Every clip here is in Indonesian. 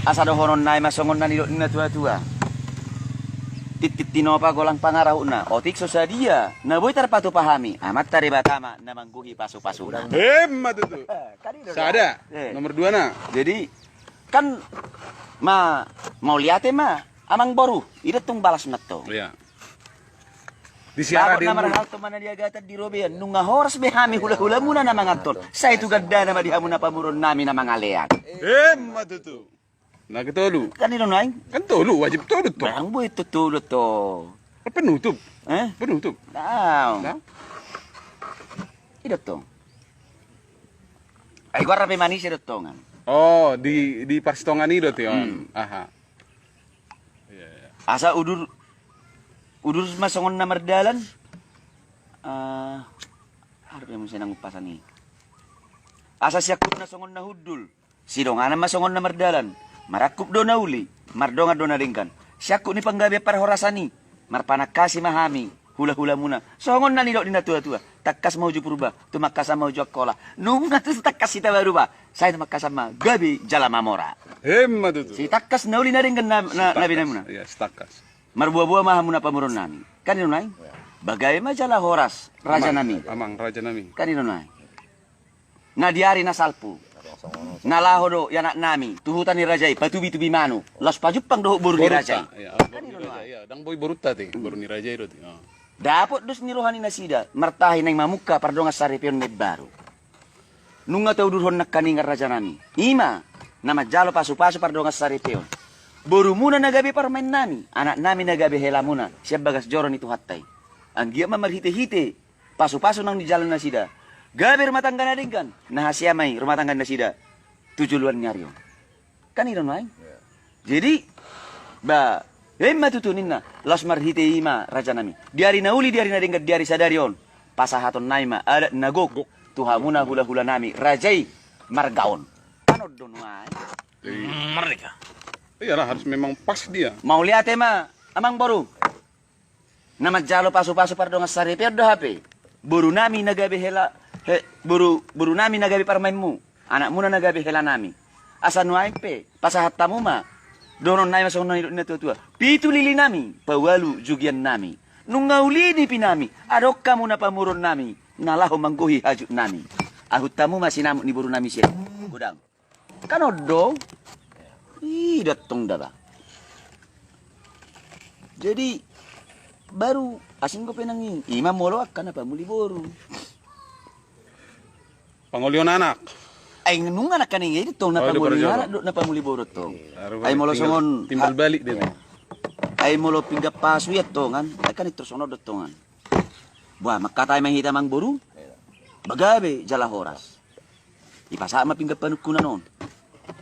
Asa do honon nai masongon na nilo na tua-tua. Titit tinopa golang pangaraw na. Otik so sa dia. Naboy tarpatu pahami. Amat tari batama na mangguhi pasu-pasuna. Matutu. Sada. Nomor 2 na. Jadi kan mau lihat amang baru. Ida tung balas na to. Iya. Di siara dia na marahal to mana dia gatad di robean. Nung horas behami hula-hula muna na mga tol. Sa itu ganda na madihamu na pamuron namin na mga lean. Matutu. Nah ketolu. Kanino naing? Kan tolu wajib tolu to. Barang boy tutulot to. Penutup. Penutup. Nah. Ida to. Ay gua rapi manis ida to ngan. Oh, di Parstongan itu tuh. Aha. Iya, iya. Asa udur masongon na mardalan. Harap yung sinang upasan ni. Asa siyakup na songon na hudul. Sidonganan masongon na mardalan. Marakup do na uli. Mardonga do na ringkan. Siyakup ni panggabi para horasani. Marpanakasi mahami. Hula-hula muna. Songon na nilok ni na tua-tua. Takas mauju purba. Tumakasa mauju akola. Nung natus takas sita baru ba. Saya tumakasa ma. Gabi jala mamora. Matutu. Si takas na uli na ringkan na binay muna. Iya, takas. Marbuah-buah mahamuna pamurun nami. Kanino nai? Bagai majalah horas raja nami. Amang raja nami. Kanino nai? Na diari na salpu. Na lahodo yanak nami. Tuhutan ni rajai patubi-tubi manu. Las pajupang doho buru ni rajai. Iya, dang boy boruta ti, baru ni raja itu ti. Dapot dus ni rohani nasida. Martahi nang mamuka pardonga saripion med baru. Nunga tau durhon nak kaningar raja nami. Ima nama jalo pasu-pasu pardonga saripion. Boru muna nagabi parmain nami. Anak nami nagabi hela muna. Siap bagas joron itu hatay. Ang giya mamarhite-hite. Pasu-pasu nang di jalan nasida. Gabi rumah tangga na kan. Nah siamay rumah tangga nasida. Tujuluan nyaryo. Kanino nai? Jadi matutunin na. Las marhite ima raja nami. Diari nauli diari na dingkat diari sadarion. Pasahaton naima ada nagok. Tuhamuna hula-hula nami. Rajai margaon. Ano doon nai? Mereka. Iyalah harus memang pas dia. Mau lihat amang baru. Nama jalo pasu-pasu pardonga sari perdo HP. Buru nami nagabi hela buru nami nagabi parmainmu. Anak muna nagabi hela nami. Asa nuai pe pasahat tamu ma. Donon nai masong na tua-tua. Pitu lili nami, pawalu jugian nami. Nung ngauli ni pinami, adok kamu na pamurun nami. Nalaho mangguhi hajuk nami. Ahut tamu masih namu ni buru nami siya. Gudang. Kanodo. Ih, datang dah. Jadi baru asing ko penangin. Imam molo akan apa muli boru. Pangolion anak. Ay nung anak kaning itu tong na pamuli anak na pamuli boru tong. Ay molo songon timbal balik dia. Ay molo pinggap pasuyat tongan. Ay kan itu sono dotongan. Wah, makatay mahita mang boru. Bagabe jala horas. Ipasa ma pinggap panukunan non.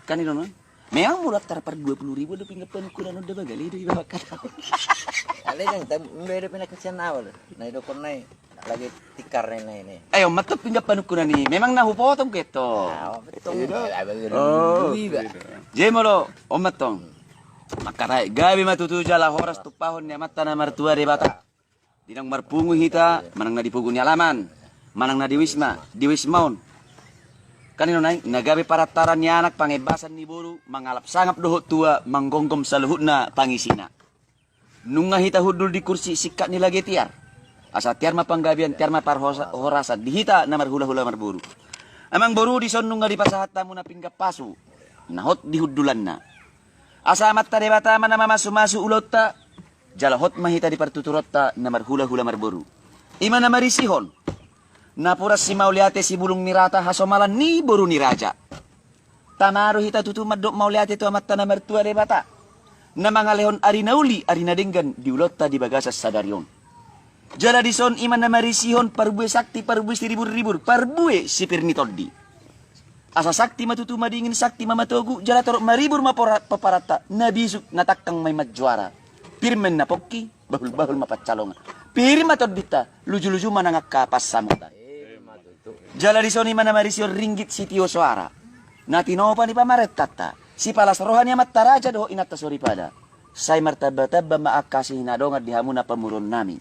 Kanino non? Memang mulat tarpar 20.000 do pinggap panukunan non da bagali do ibawa kata. Ale jang mbere pinakasian awal. Na ido konay lagi tikar ini. Ayo matop pinggap panukunan ni. Memang nahupotong keto. Betul. Oh. Jemolo omatong. Makaray gabi matutu jala horas tupahon ni mata na martua de bata. Dinang marpungu hita manang na dipugun ni alaman. Manang na diwismaon. Kanino nai nagabi parataran ni anak pangebasan ni buru mangalap sangap doho tua manggonggom sa luhut na pangisina. Nung hita hudul di kursi sikat nila getiar. Asa tiar mapanggabian tiar maparhorasan dihita na marhula-hula marburu. Amang boru di son nung di pasahat tamu na pinggap pasu. Nahot di hudulan na. Asa amat tade bata mana masu-masu ulot ta. Jalahot mahita di partuturot ta na marhula-hula marburu. Ima na marisihon. Napuras si mauliate si bulung nirata hasomalan ni boru ni raja. Tamaru hita tutu madok mauliate tu amat tanah mertua de bata. Na mga lehon arina uli arina denggan diulot ta di bagasas sadarion. Jala dison iman na marisihon parbue sakti parbue ribur-ribur parbue si pirnitoddi. Asa sakti matutu madingin sakti mamatogu jala torok maribur paparata nabisuk natakang may madjuara. Pirmen na pokki bahul-bahul mapacalongan. Piri matodita luju-luju manangak kapas samutan. Jala disoni mana marisihon ringgit si tio suara. Natinopa ni pamaret tata. Si palas rohani amat taraja doho inata sori pada. Say martabata maakasi hinadongat di hamuna pamurun nami.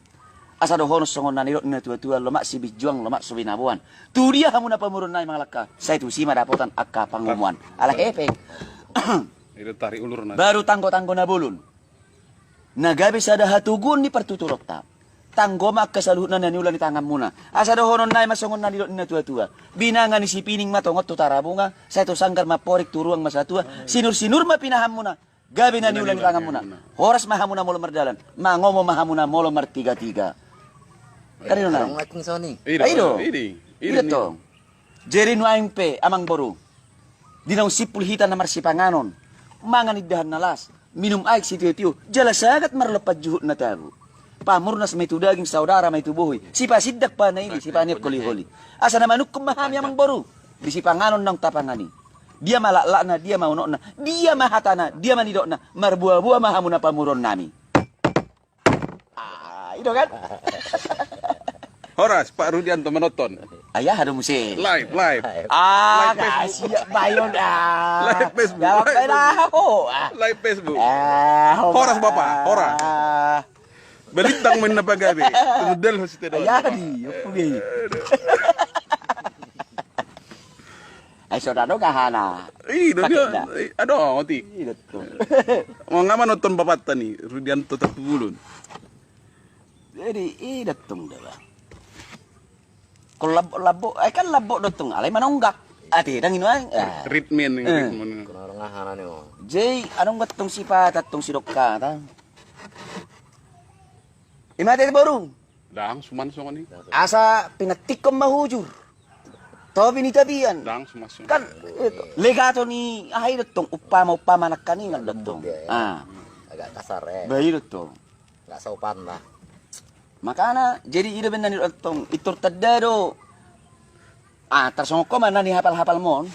Asa doho songon naniro ina tua-tua lomak si bijuang lomak subinabuan. Tu dia hamuna pamurun nami mangalaka. Say tu si madapotan akka pangumuan. Ala hepeng. Itu tarik ulur na. Baru tanggo-tanggo na bulun. Nagabi sada hatugun ni pertuturok ta. Tanggo makasaluhut na naniulan ni tangan muna. Asa dohonon na masongon na nilot na tua-tua. Binangan ni si pining matongot tu tarabunga. Sa ito sanggar maporik turuang masatua. Sinur-sinur mapinaham muna. Gabi na niulan ni tangan muna. Horas mahamuna molo mardalan. Mangomo mahamuna molo martiga-tiga. Karino na? Ang aking Sony. Aido. Iro to. Jeri nuaing pe amang boru. Dinong sipul hita na marsipanganon. Manganidahan na las. Minum aik si tiyo-tiyo. Jala sagat marlepat juhut na tabu. Pamurnas may tudaging saudara may tubuhoy. Si pasidak pa na ili, si panip kuli-huli. Asa naman kumahami amang boru. Di si panganon ng tapangani. Dia malakla na, dia maunok na, dia mahata na, dia manidok na. Marbuah-buah mahamu na pamuron nami. Itu kan? Horas, Pak Rudianto menonton. Ayah ada musik. Live. Kasih bayon Live Facebook. Dalam pedah aku. Live Facebook. Horas Bapak, horas. Belintang main apa gabi? Model host itu. Ayah di, aku bi. Ay saudara kahana. Dia aduh, ngoti. Itu. Mau ngama nonton Bapak tani, Rudianto Tapulun. Jadi datang dah. Kalau labo, kan labo datang. Alay manonggak. Ati dang inuan. Ritmen. Kurang ngahanan ni mo. Jay, anong gatong sipat atong sidokka ta? Imate borong. Dang suman ni. Asa pinagtikom mahujur. To binitabian. Dang sumas. Kan ito, legato ni ahay datong upama nak kaningan datong. Agak kasar Bayi datong. Agak sopan lah. Makana jadi ida ben nanir datong itur tadado. Tersongko mana ni hafal-hafal mon.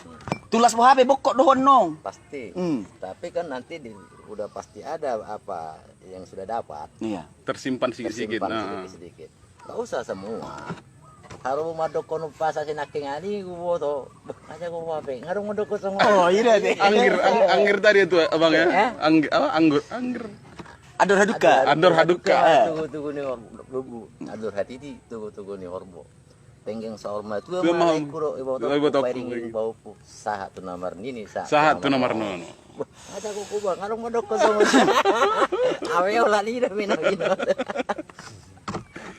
Tulas mo HP bokok dohon nong. Pasti. Hmm. Tapi kan nanti udah pasti ada apa yang sudah dapat. Iya. Tersimpan sedikit-sedikit. Sedikit-sedikit. Gak usah semua. Harus madokon upasa sinaking ani gua to. Aja gua apa? Ngarung madokon semua. Oh, iya deh. Anggir tadi itu abang ya. Anggir. Ador haduka. Tunggu nih bu. Ador hati di tunggu nih orbo. Tenggeng saorma tu mah kuro ibu to pairing bau pu saha tu nomor nini saha tu nomor nono. Ada ku bang ngarung madokon semua. Awe olah ni dah minum.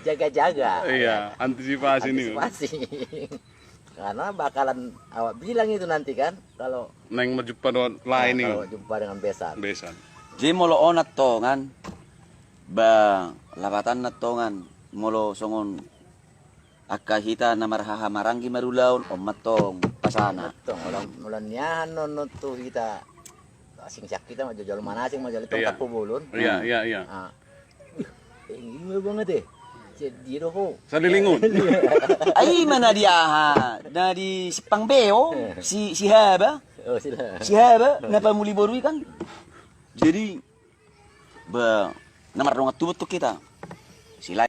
Jaga-jaga. Iya, antisipasi nih. Karena bakalan awak bilang itu nanti kan kalau neng berjumpa dengan lain nih. Kalau jumpa dengan besan. Jadi molo onat tongan ba labatan na tongan molo songon akahita na marhaha maranggi marulaon matong pasana. Tong ulan niyahan non tu kita asing sak kita maju jual manasing maju tempat pubulun. Iya. Ini banget deh. Jadi roho. Salilingon. Ay mana dia na di Sipang Beo si Haba. Oh sila. Si Haba napamuli borui kan. Jadi ba namar dong atubot to kita. Sila